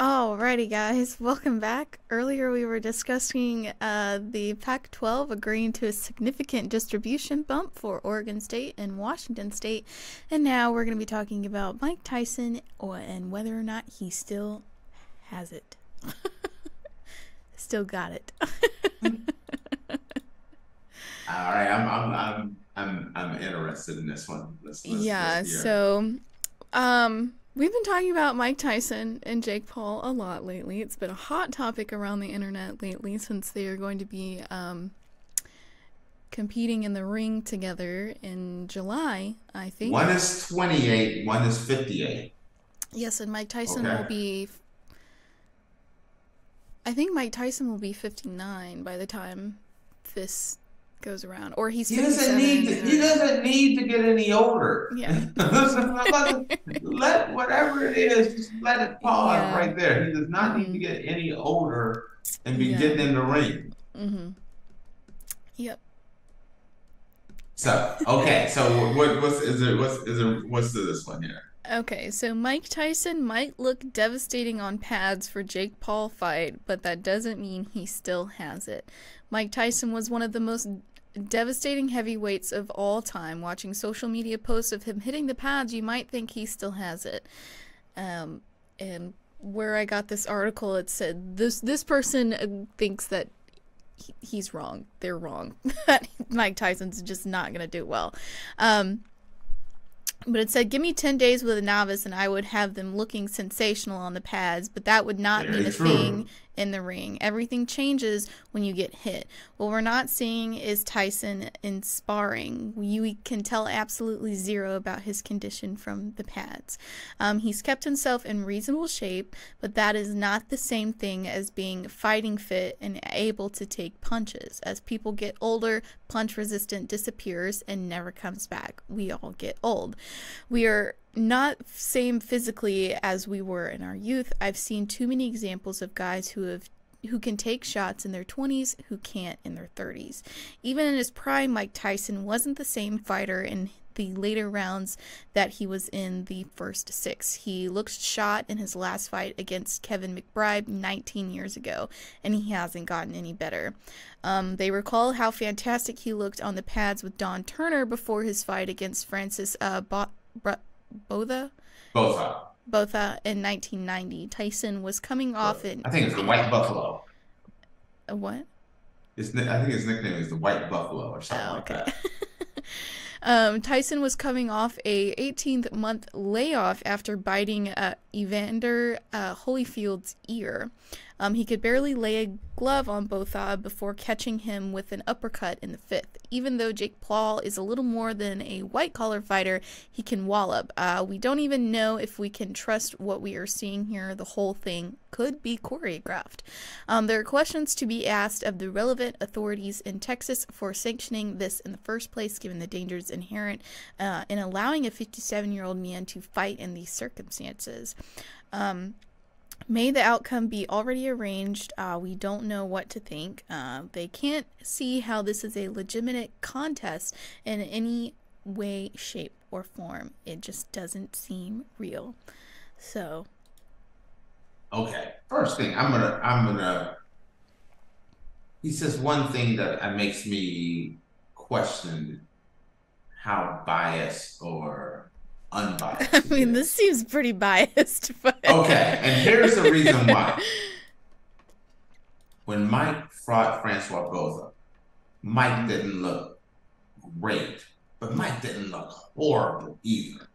Alrighty, guys, welcome back. Earlier we were discussing the Pac-12 agreeing to a significant distribution bump for Oregon State and Washington State, and now we're going to be talking about Mike Tyson and whether or not he still has it. Still got it. All right, I'm interested in this one. We've been talking about Mike Tyson and Jake Paul a lot lately. It's been a hot topic around the internet lately since they are going to be competing in the ring together in July, I think. One is 28, one is 58. Yes, and Mike Tyson will be... I think Mike Tyson will be 59 by the time this goes around, or he's 57. He doesn't need to get any older. Yeah. Let whatever it is, just let it pause right there. He does not need to get any older and be getting in the ring. Yep. So what's this one here? Okay, so Mike Tyson might look devastating on pads for Jake Paul fight, but that doesn't mean he still has it. Mike Tyson was one of the most devastating heavyweights of all time. Watching social media posts of him hitting the pads, you might think he still has it. And where I got this article, it said this person thinks that he's wrong. They're wrong. Mike Tyson's just not gonna do well. But it said, give me 10 days with a novice and I would have them looking sensational on the pads, but that would not mean a thing in the ring. Everything changes when you get hit. What we're not seeing is Tyson in sparring. You can tell absolutely zero about his condition from the pads. He's kept himself in reasonable shape, but that is not the same thing as being fighting fit and able to take punches. As people get older, punch resistance disappears and never comes back. We all get old. We are not same physically as we were in our youth. I've seen too many examples of guys who can take shots in their 20s who can't in their 30s. Even in his prime, Mike Tyson wasn't the same fighter in the later rounds that he was in the first 6. He looked shot in his last fight against Kevin McBride 19 years ago, and he hasn't gotten any better. They recall how fantastic he looked on the pads with Don Turner before his fight against Francis Botha in 1990. Tyson was coming off I think it's the White Buffalo. A what? I think his nickname is the White Buffalo or something like that. Tyson was coming off a 18-month layoff after biting Evander Holyfield's ear. He could barely lay a glove on Botha before catching him with an uppercut in the 5th. Even though Jake Paul is a little more than a white-collar fighter, he can wallop. We don't even know if we can trust what we are seeing here. The whole thing could be choreographed. There are questions to be asked of the relevant authorities in Texas for sanctioning this in the first place, given the dangers inherent in allowing a 57-year-old man to fight in these circumstances. May the outcome be already arranged. We don't know what to think. They can't see how this is a legitimate contest in any way, shape, or form. It just doesn't seem real. So. Okay. First thing, I'm gonna. He says one thing that makes me question how biased or unbiased. I mean, this seems pretty biased. But okay, and here's the reason why. When Mike fought Francois Botha, Mike didn't look great, but Mike didn't look horrible either.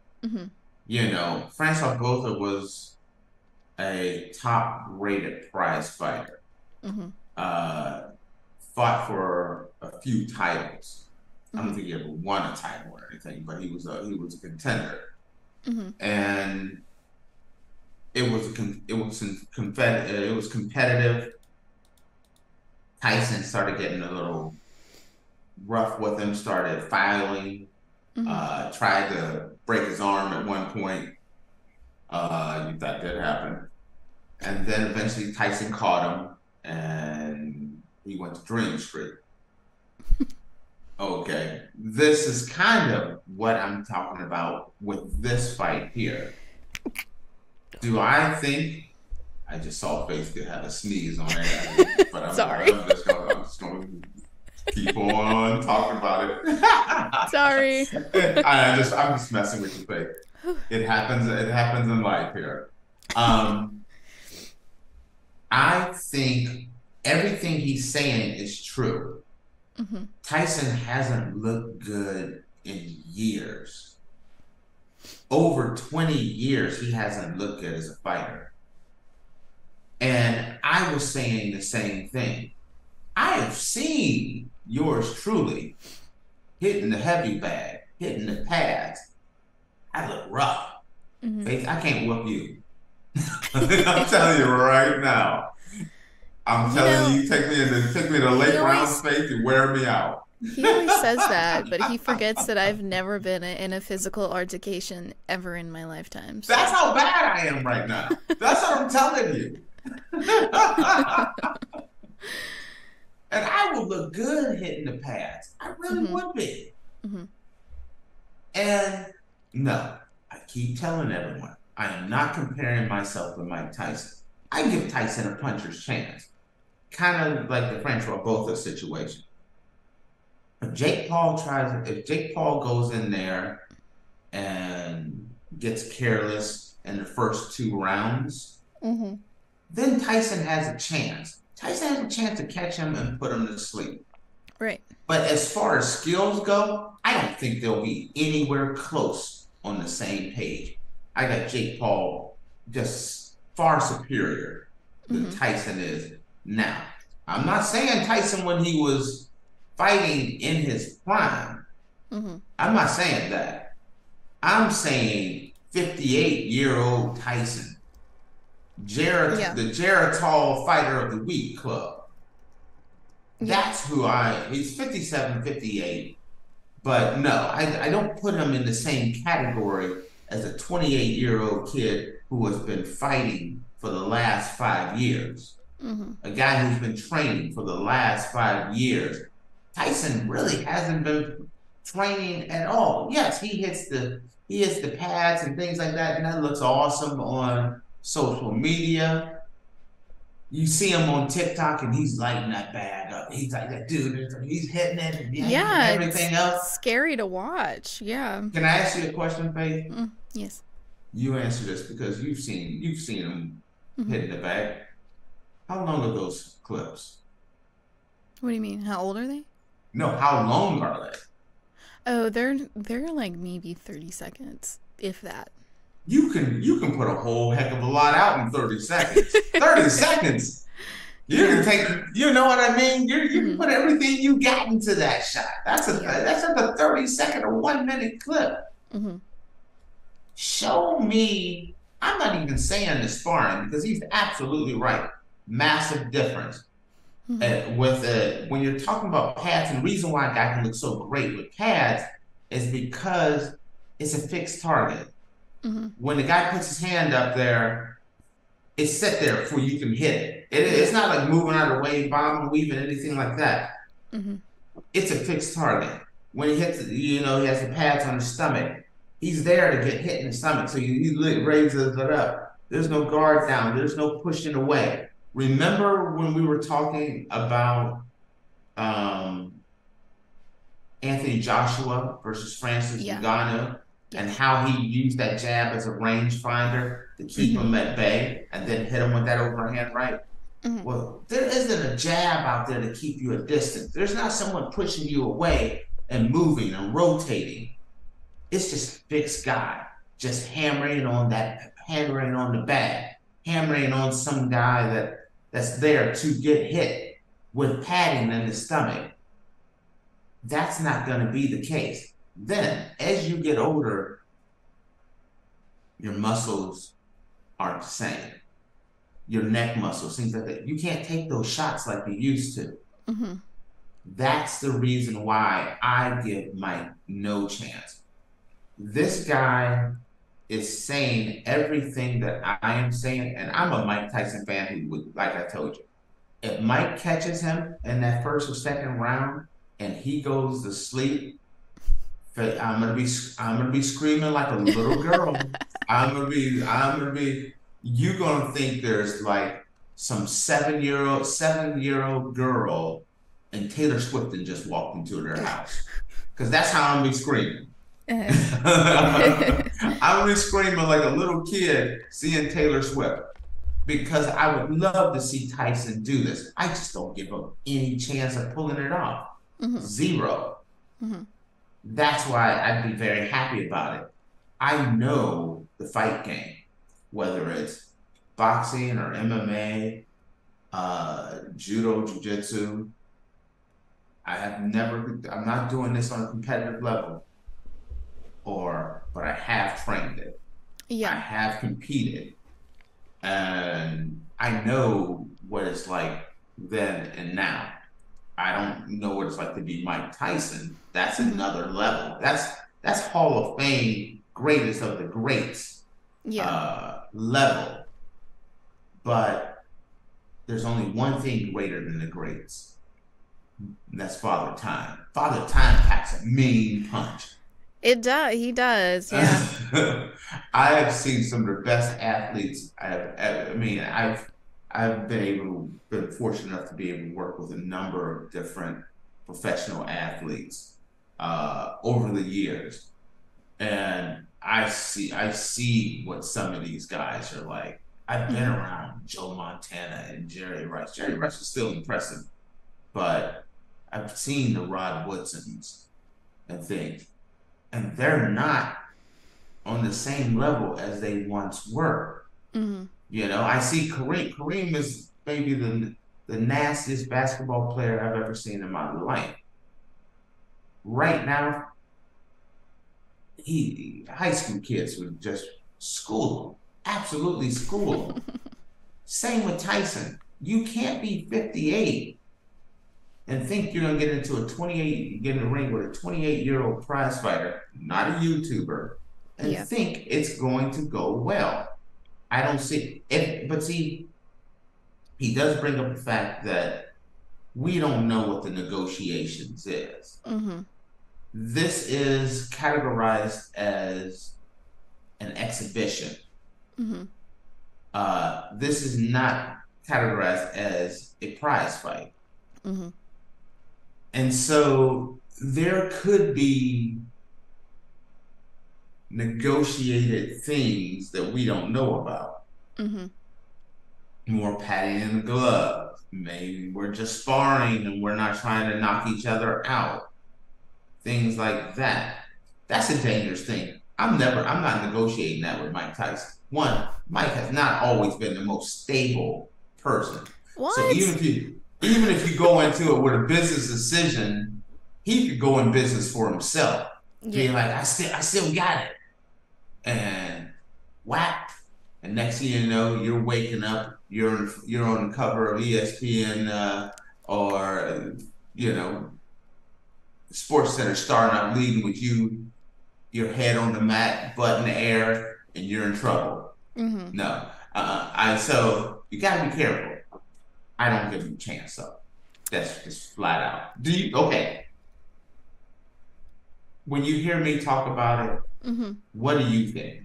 You know, Francois Botha was a top-rated prize fighter. Fought for a few titles. I don't think he ever won a title or anything, but he was a contender, and it was competitive. Tyson started getting a little rough with him, started fouling, tried to break his arm at one point. That did happen, and then eventually Tyson caught him, and he went to Dream Street. Okay, this is kind of what I'm talking about with this fight here. Do I think I just saw Faith have a sneeze on it, but Sorry. I'm just gonna keep on talking about it. Sorry. I'm just messing with you, Faith. It happens in life here. I think everything he's saying is true. Mm-hmm. Tyson hasn't looked good in years. Over 20 years, he hasn't looked good as a fighter. And I was saying the same thing. I have seen yours truly hitting the heavy bag, hitting the pads. I look rough. Mm-hmm. Faith, I can't whoop you. I'm telling you right now. I'm telling you, take me to the late rounds, Faith, and wear me out. He always says that, but he forgets that I've never been in a physical altercation ever in my lifetime. So. That's how bad I am right now. That's what I'm telling you. And I would look good hitting the pads. I really would be. Mm-hmm. And no, I keep telling everyone, I am not comparing myself with Mike Tyson. I give Tyson a puncher's chance. Kind of like the French Barbosa situation. If Jake Paul goes in there and gets careless in the first 2 rounds, then Tyson has a chance. Tyson has a chance to catch him and put him to sleep. Right. But as far as skills go, I don't think they'll be anywhere close on the same page. I got Jake Paul just far superior than Tyson is now. I'm not saying Tyson when he was fighting in his prime. I'm not saying that. I'm saying 58-year-old Tyson. The Geritol Fighter of the Week Club. That's who he's 57, 58. But no, I don't put him in the same category as a 28-year-old kid who has been fighting for the last 5 years. A guy who's been training for the last 5 years. Tyson really hasn't been training at all. Yes, he hits the pads and things like that, and that looks awesome on social media. You see him on TikTok and he's lighting that bag up. He's like that dude. He's hitting it and everything else. Scary to watch. Yeah. Can I ask you a question, Faith? Yes. You answer this because you've seen him hitting the bag. How long are those clips? What do you mean? How old are they? No, how long are they? Oh, they're like maybe 30 seconds, if that. You can put a whole heck of a lot out in 30 seconds. 30 seconds. You can take, you know what I mean? You can put everything you got into that shot. That's a 30-second or 1-minute clip. Show me. I'm not even saying the sparring because he's absolutely right. Massive difference. When you're talking about pads, and the reason why a guy can look so great with pads is because it's a fixed target. When the guy puts his hand up there, it's set there before you can hit it. It's not like moving out of the way, bombing, weaving, anything like that. It's a fixed target. When he hits it, he has the pads on his stomach. He's there to get hit in the stomach, so he raises it up. There's no guard down. There's no pushing away. Remember when we were talking about Anthony Joshua versus Francis Ngannou? And how he used that jab as a rangefinder to keep him at bay and then hit him with that overhand right. Well, there isn't a jab out there to keep you at distance. There's not someone pushing you away and moving and rotating. It's just a fixed guy just hammering on the bag, hammering on some guy that's there to get hit with padding in the stomach. That's not going to be the case. Then, as you get older, your muscles aren't the same. Your neck muscles, things like that. You can't take those shots like you used to. That's the reason why I give Mike no chance. This guy is saying everything that I am saying, and I'm a Mike Tyson fan who would, like I told you, if Mike catches him in that first or second round and he goes to sleep, I'm gonna be screaming like a little girl. I'm gonna be you're gonna think there's like some seven-year-old girl and Taylor Swift and just walked into their house. Because that's how I'm be screaming. I'm be screaming like a little kid seeing Taylor Swift. Because I would love to see Tyson do this. I just don't give him any chance of pulling it off. Mm-hmm. Zero. Mm-hmm. That's why I'd be very happy about it. I know the fight game, whether it's boxing or MMA, judo, jiu-jitsu. I'm not doing this on a competitive level, but I have trained it. Yeah. I have competed. And I know what it's like then and now. I don't know what it's like to be Mike Tyson. That's another level. That's Hall of Fame, greatest of the greats level. But there's only one thing greater than the greats. And that's Father Time. Father Time packs a mean punch. It does. He does. Yeah. I have seen some of the best athletes. I've been fortunate enough to be able to work with a number of different professional athletes over the years, and I see what some of these guys are like. I've been around Joe Montana and Jerry Rice. Jerry Rice is still impressive, but I've seen the Rod Woodsons and things, and they're not on the same level as they once were. Mm-hmm. I see Kareem. Kareem is maybe the nastiest basketball player I've ever seen in my life. Right now, high school kids would just school him, absolutely school him. Same with Tyson. You can't be 58 and think you're gonna get in the ring with a 28-year-old prize fighter, not a YouTuber, and think it's going to go well. I don't see it, but see, he does bring up the fact that we don't know what the negotiations is. Mm-hmm. This is categorized as an exhibition. Mm-hmm. This is not categorized as a prize fight. Mm-hmm. And so there could be negotiated things that we don't know about. Mm-hmm. More patting in the glove. Maybe we're just sparring and we're not trying to knock each other out. Things like that. That's a dangerous thing. I'm not negotiating that with Mike Tyson. One, Mike has not always been the most stable person. What? So even if you go into it with a business decision, he could go in business for himself. Being like, I still got it. And whack. And next thing you know, you're waking up, you're on the cover of ESPN or Sports Center starting out leading with your head on the mat, butt in the air, and you're in trouble. Mm-hmm. No. So you gotta be careful. I don't give him a chance though. That's just flat out. Okay. When you hear me talk about it, what do you think?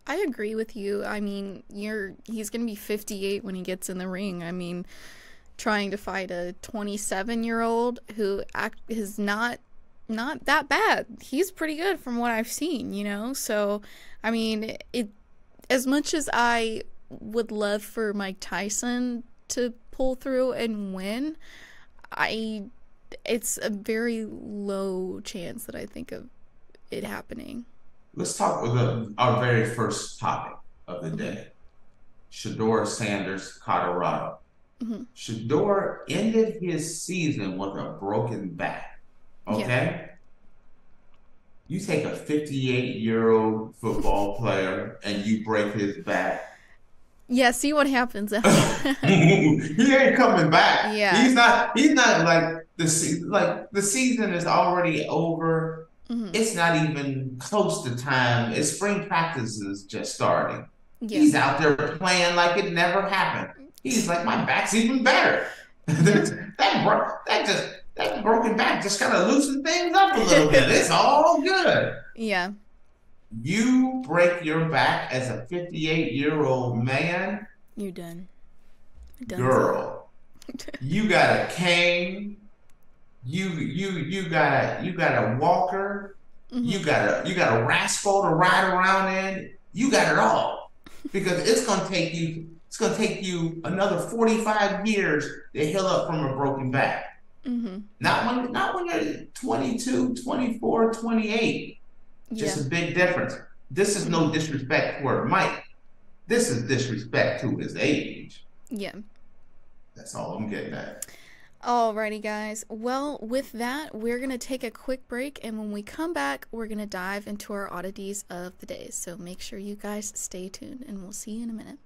I agree with you. I mean, he's going to be 58 when he gets in the ring. I mean, trying to fight a 27-year-old who is not that bad. He's pretty good from what I've seen, So, I mean, as much as I would love for Mike Tyson to pull through and win, it's a very low chance that I think of it happening. Let's talk with our very first topic of the day. Shedeur Sanders, Colorado. Shedeur ended his season with a broken back. Okay? Yeah. You take a 58-year-old football player and you break his back. Yeah, see what happens. He ain't coming back. Yeah. He's not like the season is already over. It's not even close to time. It's spring practice is just starting. Yeah. He's out there playing like it never happened. He's like, my back's even better. That broken back just kind of loosened things up a little bit. It's all good. Yeah. You break your back as a 58-year-old man, You're done. girl. You got a cane. You got a walker. You got a rascal to ride around in. You got it all because it's gonna take you another 45 years to heal up from a broken back. Not when you're 22, 24, 28. Just a big difference. This is no disrespect toward Mike. This is disrespect to his age. Yeah. That's all I'm getting at. Alrighty, guys. Well, with that, we're going to take a quick break, and when we come back, we're going to dive into our oddities of the day. So make sure you guys stay tuned, and we'll see you in a minute.